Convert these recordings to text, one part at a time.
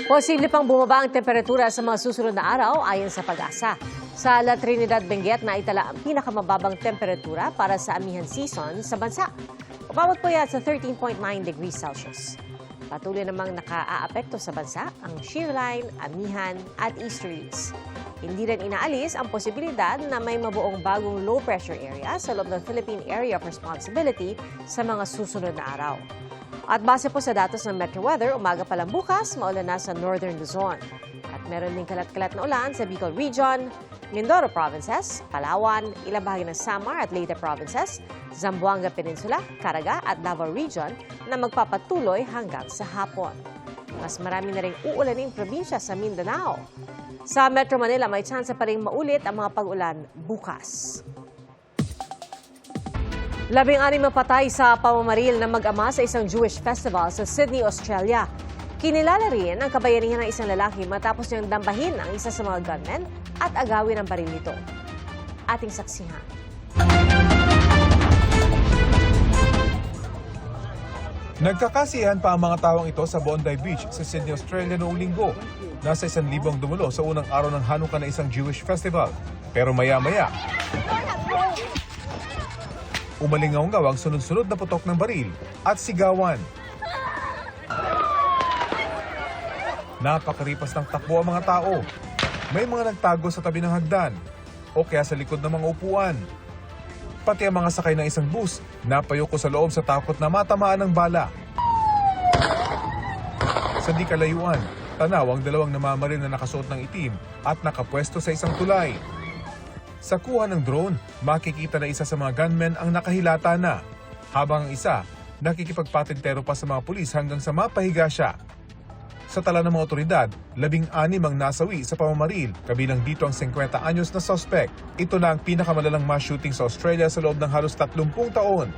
Posible pang bumaba ang temperatura sa mga susunod na araw ayon sa Pag-asa. Sa La Trinidad, Benguet na itala ang pinakamababang temperatura para sa amihan season sa bansa. Umabot po yan sa 13.9 degrees Celsius. Patuloy namang nakaaapekto sa bansa ang shear line, amihan at easterlies. Hindi rin inaalis ang posibilidad na may mabuong bagong low pressure area sa loob ng Philippine Area of Responsibility sa mga susunod na araw. At base po sa datos ng Metro Weather, umaga pa lang bukas, maulan na sa Northern Luzon. At meron din kalat-kalat na ulan sa Bicol Region, Mindoro Provinces, Palawan, ilang bahagi ng Samar at Leyte Provinces, Zamboanga Peninsula, Caraga at Davao Region na magpapatuloy hanggang sa hapon. Mas marami na ring uulaning probinsya sa Mindanao. Sa Metro Manila, may tsansa pa rin maulit ang mga pag-ulan bukas. 16 mapatay sa pamamaril ng mag-ama sa isang Jewish festival sa Sydney, Australia. Kinilala rin ang kabayanihan ng isang lalaki matapos niyang dambahin ang isa sa mga gunmen at agawin ang baril nito. Ating saksihan. Nagkakasiyahan pa ang mga tawang ito sa Bondi Beach sa Sydney, Australia noong linggo. Nasa 1,000 dumulo sa unang araw ng Hanukkah na isang Jewish festival. Pero maya-maya, umalingaw-ngaw ang sunod-sunod na putok ng baril at sigawan. Napakaripas ng takbo ang mga tao. May mga nagtago sa tabi ng hagdan o kaya sa likod ng mga upuan. Pati ang mga sakay ng isang bus napayoko sa loob sa takot na matamaan ng bala. Sa di kalayuan, tanaw ang dalawang namamaril na nakasuot ng itim at nakapwesto sa isang tulay. Sa kuha ng drone, makikita na isa sa mga gunmen ang nakahilata na, habang ang isa nakikipagpatintero pa sa mga pulis hanggang sa mapahiga siya. Sa tala ng mga otoridad, 16 ang nasawi sa pamamaril, kabilang dito ang 50 anyos na suspect. Ito na ang pinakamalalang mass shooting sa Australia sa loob ng halos 30 taon.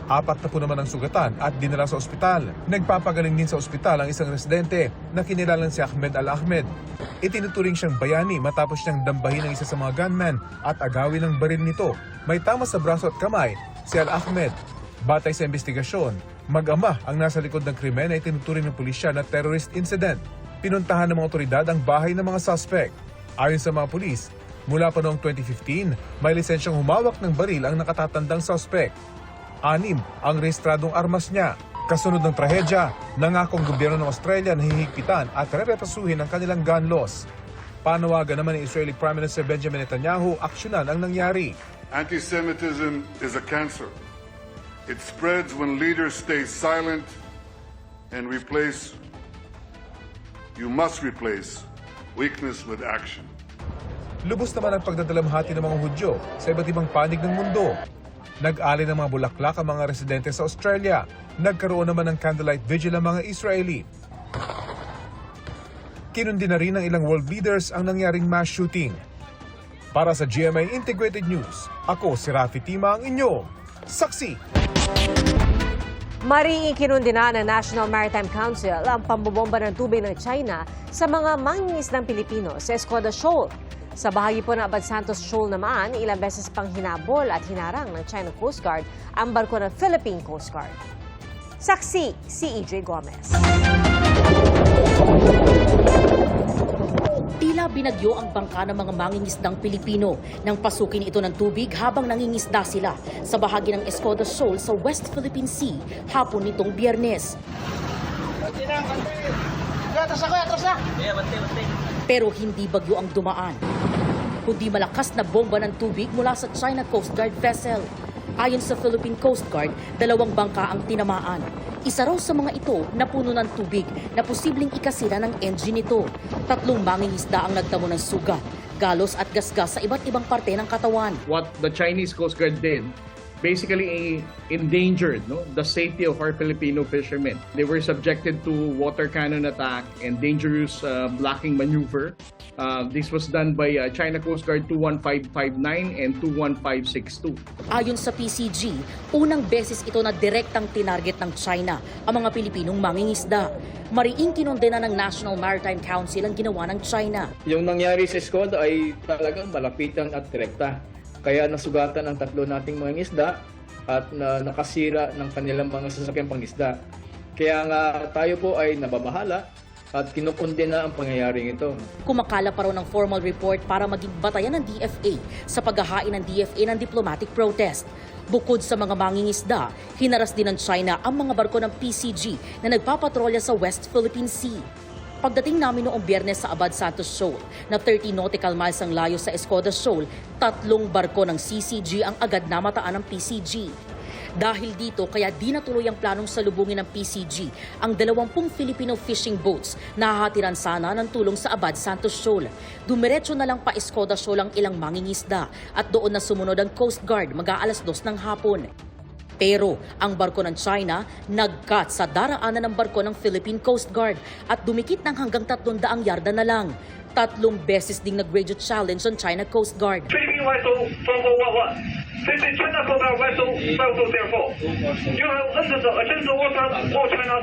40 naman ang sugatan at dinala sa ospital. Nagpapagaling din sa ospital ang isang residente na kinilalang si Ahmed Al-Ahmed. Itinuturing siyang bayani matapos niyang dambahin ang isa sa mga gunman at agawin ang baril nito. May tama sa braso at kamay si Al-Ahmed. Batay sa investigasyon, mag-ama ang nasa likod ng krimen na itinuturing ng pulisya na terrorist incident. Pinuntahan ng mga otoridad ang bahay ng mga suspect. Ayon sa mga pulis, mula pa noong 2015, may lisensyang humawak ng baril ang nakatatandang suspect. 6 ang rehistradong armas niya. Kasunod ng trahedya, nangakong gobyerno ng Australia na hihigpitan at rereprasuhin ang kanilang gun laws. Panawagan naman ni Israeli Prime Minister Benjamin Netanyahu, aksyonan ang nangyari. Anti-Semitism is a cancer. It spreads when leaders stay silent and you must replace weakness with action. Lubos naman ang pagdadalamhati ng mga Hudyo sa iba't ibang panig ng mundo. Nag-alay ng mga bulaklak ang mga residente sa Australia. Nagkaroon naman ng candlelight vigil ang mga Israeli. Kinundi na rin ng ilang world leaders ang nangyaring mass shooting. Para sa GMA Integrated News, ako si Rafi Tima, ang inyo saksi. Mariing kinundi na ng National Maritime Council ang pambobomba ng tubig ng China sa mga mangingisdang Pilipino sa Escoda Shoal. Sa bahagi po ng Abad Santos Shoal naman, ilang beses pang hinabol at hinarang ng China Coast Guard ang barko ng Philippine Coast Guard. Saksi, si EJ Gomez. Tila binagyo ang bangka ng mga mangingisdang Pilipino nang pasukin ito ng tubig habang nangingisda sila sa bahagi ng Escoda Shoal sa West Philippine Sea hapon nitong Biyernes. Pero hindi bagyo ang dumaan, kundi malakas na bomba ng tubig mula sa China Coast Guard vessel. Ayon sa Philippine Coast Guard, 2 bangka ang tinamaan. Isa raw sa mga ito na puno ng tubig na posibleng ikasira ng engine nito. 3 mangingisda ang nagtamo ng sugat, galos at gasgas sa iba't ibang parte ng katawan. What the Chinese Coast Guard did basically endangered the safety of our Filipino fishermen. They were subjected to water cannon attack and dangerous blocking maneuver. This was done by China Coast Guard 21559 and 21562. Ayon sa PCG, unang beses ito na direktang tinarget ng China ang mga Pilipinong mangingisda. Mariing kinondena ng National Maritime Council ang ginawa ng China. Yung nangyari sa Escoda ay talagang malapitan at direkta. Kaya nasugatan ang 3 nating mga isda at nakasira ng kanilang mga sasakyang pangisda. Kaya nga tayo po ay nababahala at kinukundena ang pangyayaring ito. Kumakala pa raw ng formal report para maging batayan ng DFA sa paghahain ng DFA ng diplomatic protest. Bukod sa mga mangingisda, hinaras din ng China ang mga barko ng PCG na nagpapatrolya sa West Philippine Sea. Pagdating namin noong Biyernes sa Abad Santos Shoal, na 30 nautical miles ang layo sa Escodas Shoal, 3 barko ng CCG ang agad namataan ng PCG. Dahil dito, kaya di natuloy ang planong salubungin ng PCG ang 20 Filipino fishing boats na hahatiran sana ng tulong sa Abad Santos Shoal. Dumiretso na lang pa Escodas Shoal ang ilang mangingisda at doon na sumunod ang Coast Guard mag-aalas 2 ng hapon. Pero ang barko ng China nag-cut sa daraanan ng barko ng Philippine Coast Guard at dumikit ng hanggang 300 yarda na lang. 3 beses ding nag-radio challenge ang China Coast Guard. Philippine vessel 4411. This is China Coast Guard vessel 5204. You have entered the adjacent water of China.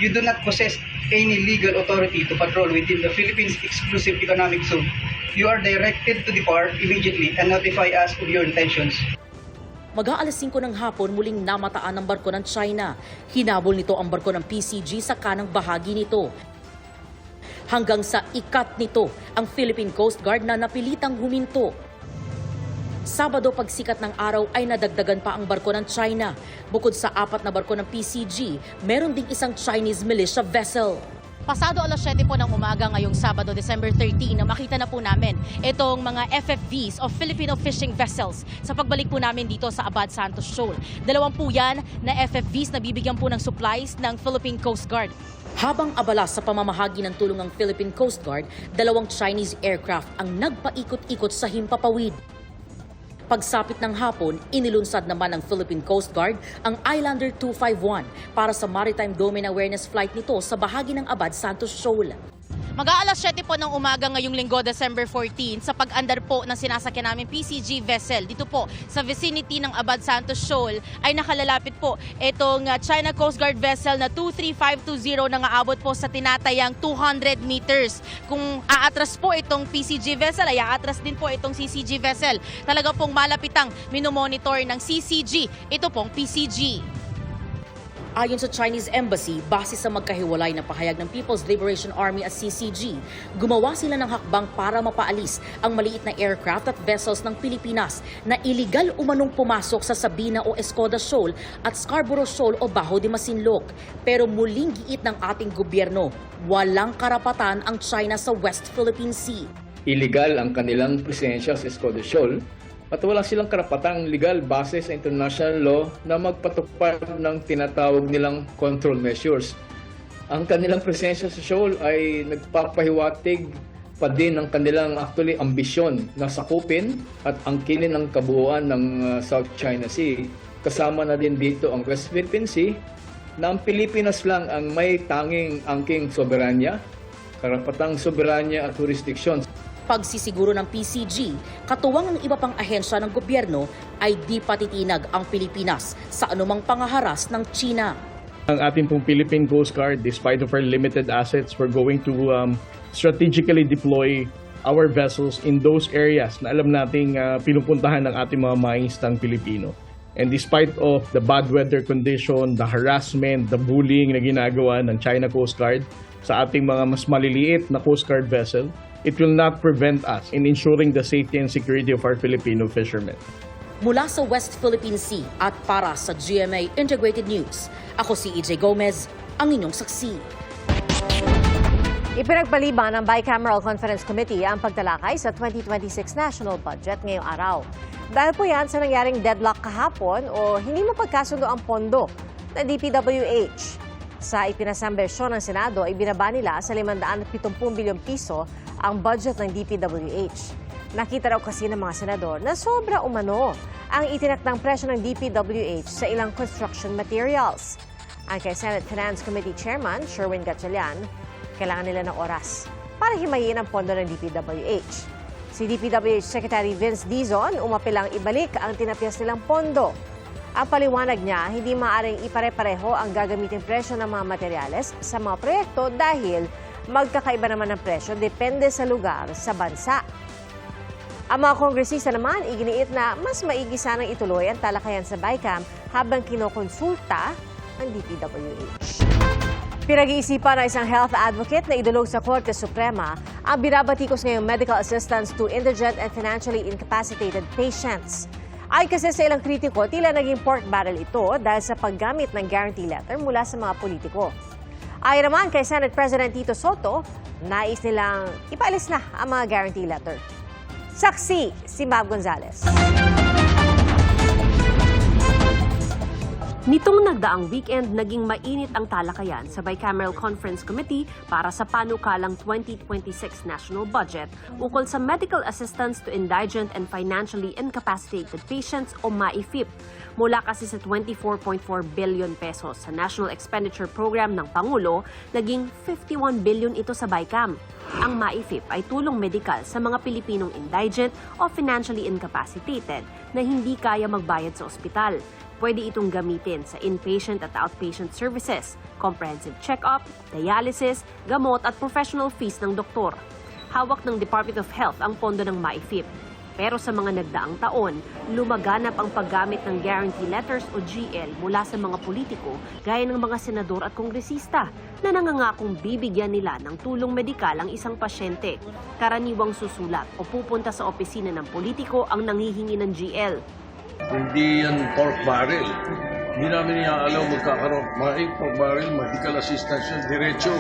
You do not possess any legal authority to patrol within the Philippines exclusive economic zone. You are directed to depart immediately and notify us of your intentions. Mag-aalas 5 ng hapon muling namataan ng barko ng China. Hinabol nito ang barko ng PCG sa kanang bahagi nito. Hanggang sa ikat nito ang Philippine Coast Guard na napilitang huminto. Sabado pagsikat ng araw ay nadagdagan pa ang barko ng China. Bukod sa 4 na barko ng PCG, meron ding isang Chinese militia vessel. Pasado alas 7 po ng umaga ngayong Sabado, December 13, na makita na po namin itong mga FFVs o Filipino fishing vessels sa pagbalik po namin dito sa Abad Santos Shoal. 2 po yan na FFVs na bibigyan po ng supplies ng Philippine Coast Guard. Habang abala sa pamamahagi ng tulong ng Philippine Coast Guard, 2 Chinese aircraft ang nagpaikot-ikot sa himpapawid. Pagsapit ng hapon, inilunsad naman ng Philippine Coast Guard ang Islander 251 para sa Maritime Domain Awareness Flight nito sa bahagi ng Abad Santos Shoal. Mag-aalas 7 po ng umaga ngayong linggo, December 14, sa pag-andar po ng sinasakyan namin PCG vessel dito po sa vicinity ng Abad Santos Shoal ay nakalalapit po itong China Coast Guard vessel na 23520 na aabot po sa tinatayang 200 meters. Kung aatras po itong PCG vessel ay aatras din po itong CCG vessel. Talaga pong malapitang minomonitor ng CCG ito pong PCG. Ayon sa Chinese Embassy, base sa magkahiwalay na pahayag ng People's Liberation Army at CCG, gumawa sila ng hakbang para mapaalis ang maliit na aircraft at vessels ng Pilipinas na iligal umanong pumasok sa Sabina o Escodas Shoal at Scarborough Shoal o Bajo de Masinloc. Pero muling giit ng ating gobyerno, walang karapatan ang China sa West Philippine Sea. Illegal ang kanilang presensya sa Escodas Shoal at wala silang karapatang legal base sa international law na magpatupad ng tinatawag nilang control measures. Ang kanilang presensya sa shoal ay nagpapahiwatig pa din ng kanilang ambisyon na sakupin at angkinin ang kabuuan ng South China Sea. Kasama na din dito ang West Philippine Sea na ang Pilipinas lang ang may tanging angking soberanya, karapatang soberanya at jurisdiction. Pagsisiguro ng PCG, katuwang ng iba pang ahensya ng gobyerno ay di patitinag ang Pilipinas sa anumang pangaharas ng China. Ang ating pong Philippine Coast Guard, despite of our limited assets, we're going to strategically deploy our vessels in those areas na alam nating pinupuntahan ng ating mga mangingisdang Pilipino. And despite of the bad weather condition, the harassment, the bullying na ginagawa ng China Coast Guard sa ating mga mas maliliit na Coast Guard vessel, it will not prevent us in ensuring the safety and security of our Filipino fishermen. Mula sa West Philippine Sea at para sa GMA Integrated News, ako si EJ Gomez, ang inyong saksi. Ipinagpaliban ng Bicameral Conference Committee ang pagtalakay sa 2026 national budget ngayong araw. Dahil po yan sa nangyaring deadlock kahapon o hindi mapagkasundo ang pondo ng DPWH. Sa ipinasang bersyon ng Senado ay binaba nila sa 570 bilyong piso ang budget ng DPWH. Nakita raw kasi ng mga senador na sobra umano ang itinakdang presyo ng DPWH sa ilang construction materials. Ang kay Senate Finance Committee Chairman Sherwin Gatchalian, kailangan nila ng oras para himayin ang pondo ng DPWH. Si DPWH Secretary Vince Dizon umapilang ibalik ang tinapyas nilang pondo. Ang paliwanag niya, hindi maaaring ipare-pareho ang gagamiting presyo ng mga materyales sa mga proyekto dahil magkakaiba naman ang presyo depende sa lugar sa bansa. Ang mga kongresista naman, iginiit na mas maigi sanang ituloy ang talakayan sa BICAM habang kinokonsulta ang DPWH. Pinag-iisipan ng isang health advocate na idulog sa Korte Suprema ang binabatikos ngayong medical assistance to indigent and financially incapacitated patients. Ay kasi sa ilang kritiko, tila naging pork barrel ito dahil sa paggamit ng guarantee letter mula sa mga politiko. Ay naman kay Senate President Tito Soto, nais nilang ipaalis na ang mga guarantee letter. Saksi si Mav Gonzalez. Nitong nagdaang weekend, naging mainit ang talakayan sa Bicameral Conference Committee para sa panukalang 2026 National Budget ukol sa medical assistance to indigent and financially incapacitated patients o MAIFIP. Mula kasi sa 24.4 billion pesos sa National Expenditure Program ng Pangulo, naging 51 billion ito sa BICAM. Ang MAIFIP ay tulong medikal sa mga Pilipinong indigent o financially incapacitated na hindi kaya magbayad sa ospital. Pwede itong gamitin sa inpatient at outpatient services, comprehensive check-up, dialysis, gamot at professional fees ng doktor. Hawak ng Department of Health ang pondo ng MAIFIP. Pero sa mga nagdaang taon, lumaganap ang paggamit ng guarantee letters o GL mula sa mga politiko gaya ng mga senador at kongresista na nangangakong bibigyan nila ng tulong medikal ang isang pasyente. Karaniwang susulat o pupunta sa opisina ng politiko ang nanghihingi ng GL. Hindi yan pork barrel. Hindi namin iaalaw magkakaroon. Pork barrel, medical assistance yun, diretso.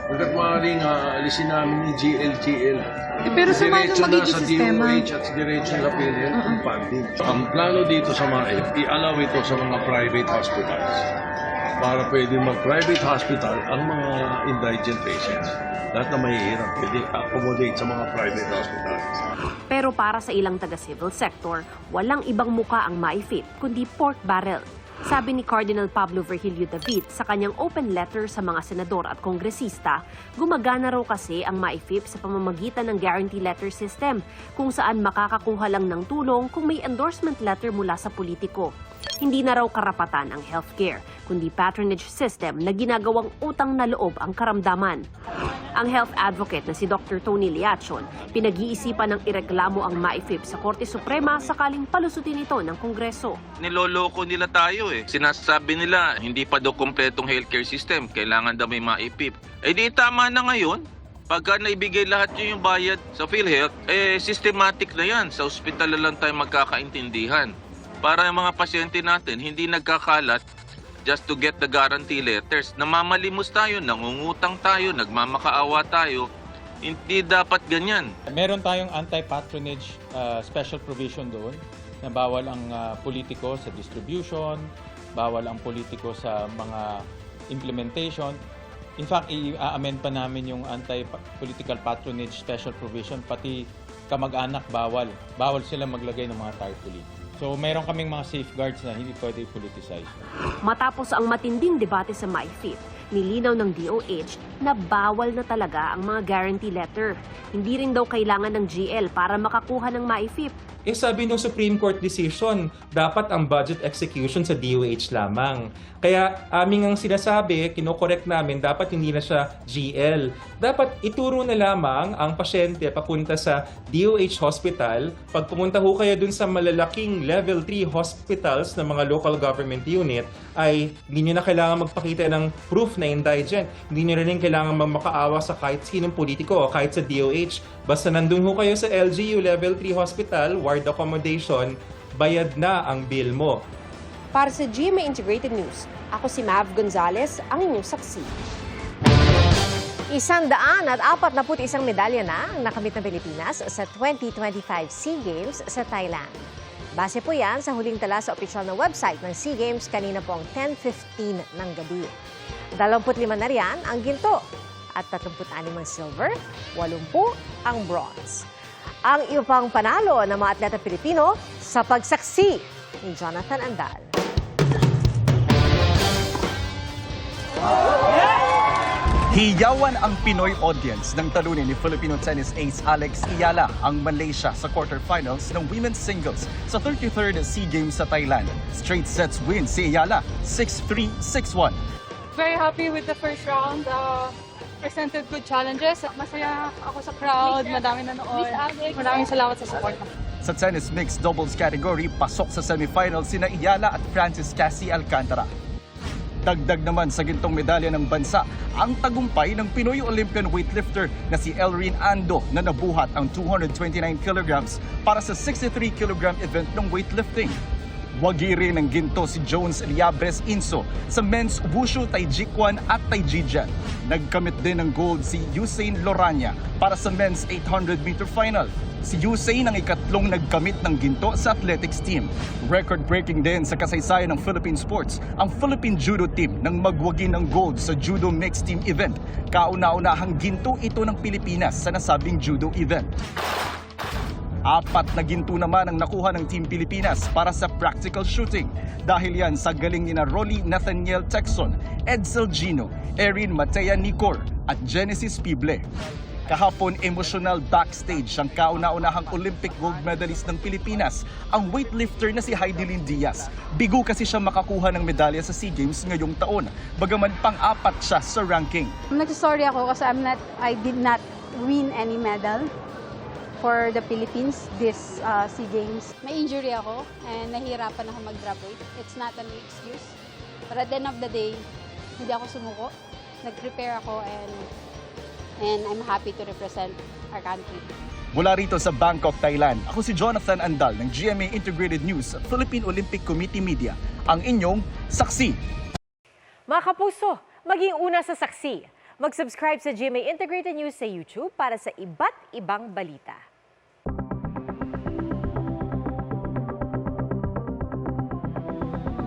Hanggat maaaring aalisin namin yung GL. Pero sa mga magiging sistema? DOH at diretso na PNL ang funding. Ang plano dito sa mga i-allow ito sa mga private hospitals. Para pwede mag-private hospital ang mga indigent patients. Lahat na mahihirap, pwede accommodate sa mga private hospitals. Pero para sa ilang taga-civil sector, walang ibang muka ang MAIFIP kundi pork barrel. Sabi ni Cardinal Pablo Virgilio David sa kanyang open letter sa mga senador at kongresista, gumagana raw kasi ang MAIFIP sa pamamagitan ng guarantee letter system kung saan makakakuha lang ng tulong kung may endorsement letter mula sa politiko. Hindi na raw karapatan ang healthcare, kundi patronage system na ginagawang utang na loob ang karamdaman. Ang health advocate na si Dr. Tony Liachon, pinag-iisipan ng ireklamo ang MAIFIP sa Korte Suprema sakaling palusutin ito ng Kongreso. Niloloko nila tayo eh. Sinasabi nila hindi pa daw kumpletong healthcare system, kailangan daw may MAIFIP. Eh di tama na ngayon. Pagka naibigay lahat yung bayad sa PhilHealth, systematic na yan. Sa ospital na lang tayo magkakaintindihan. Para yung mga pasyente natin hindi nagkakalat just to get the guarantee letters. Namamalimos tayo, nangungutang tayo, nagmamakaawa tayo. Hindi dapat ganyan. Meron tayong anti-patronage special provision doon na bawal ang politiko sa distribution, bawal ang politiko sa mga implementation. In fact, i-amend pa namin yung anti-political patronage special provision, pati kamag-anak bawal. Bawal sila maglagay ng mga tarpaulin. So, mayroon kaming mga safeguards na hindi pwede politicize. Matapos ang matinding debate sa MAIFIP, nilinaw ng DOH na bawal na talaga ang mga guarantee letter. Hindi rin daw kailangan ng GL para makakuha ng MAIFIP. Sabi ng Supreme Court decision, dapat ang budget execution sa DOH lamang. Kaya aming ang sinasabi, kinokorek namin, dapat hindi na siya GL. Dapat ituro na lamang ang pasyente papunta sa DOH hospital. Pag pumunta ho kayo dun sa malalaking level 3 hospitals ng mga local government unit, ay hindi nyo na kailangan magpakita ng proof na indigent. Hindi nyo rin kailangan magmakaawa sa kahit sinong politiko o kahit sa DOH. Basta nandun ho kayo sa LGU level 3 hospital, ward accommodation, bayad na ang bill mo. Para sa GMA Integrated News, ako si Mav Gonzalez, ang inyong saksi. 141 medalya na ang nakamit ng Pilipinas sa 2025 SEA Games sa Thailand. Base po yan sa huling tala sa opisyal na website ng SEA Games kanina po ang 10:15 ng gabi. 25 na riyan ang ginto at 36 ang silver, 80 ang bronze. Ang iyo pang panalo ng mga atleta Pilipino sa pagsaksi ni Jonathan Andal. Hiyawan ang Pinoy audience ng talunin ni Filipino tennis ace Alex Iyala ang Malaysia sa quarterfinals ng women's singles sa 33rd SEA Games sa Thailand. Straight sets win si Iyala, 6-3, 6-1. Very happy with the first round. Presented good challenges. Masaya ako sa crowd. Madami nanood. Maraming salamat sa support. Sa tennis mixed doubles category, pasok sa semifinals sina Iyala at Francis Cassie Alcantara. Dagdag naman sa gintong medalya ng bansa ang tagumpay ng Pinoy Olympian weightlifter na si Elrin Ando na nabuhat ang 229 kilograms para sa 63 kilogram event ng weightlifting. Wagi rin ng ginto si Jones Liabres Inso sa men's wushu taijikwan at taijijian. Nagkamit din ng gold si Usain Lorania para sa men's 800-meter final. Si Usain ang ikatlong nagkamit ng ginto sa athletics team. Record-breaking din sa kasaysayan ng Philippine sports ang Philippine Judo team nang magwagi ng gold sa Judo Mixed Team event. Kauna-unahang ginto ito ng Pilipinas sa nasabing judo event. 4 na ginto naman ang nakuha ng Team Pilipinas para sa practical shooting. Dahil yan sa galing ni na Rolly Nathaniel Texon, Edsel Gino, Erin Matea Nicor at Genesis Pible. Kahapon, emotional backstage ang kauna-unahang Olympic gold medalist ng Pilipinas, ang weightlifter na si Heidelin Diaz. Bigo kasi siya makakuha ng medalya sa SEA Games ngayong taon, bagaman pang-4 siya sa ranking. Nagsasorry ako kasi I did not win any medal for the Philippines this SEA Games. May injury ako and nahihirapan ako mag-drop weight. It's not an excuse. But at the end of the day, hindi ako sumuko. Nag-prepare ako and I'm happy to represent our country. Mula rito sa Bangkok, Thailand, ako si Jonathan Andal ng GMA Integrated News, Philippine Olympic Committee Media, ang inyong saksi. Mga kapuso, maging una sa saksi. Mag-subscribe sa GMA Integrated News sa YouTube para sa iba't ibang balita.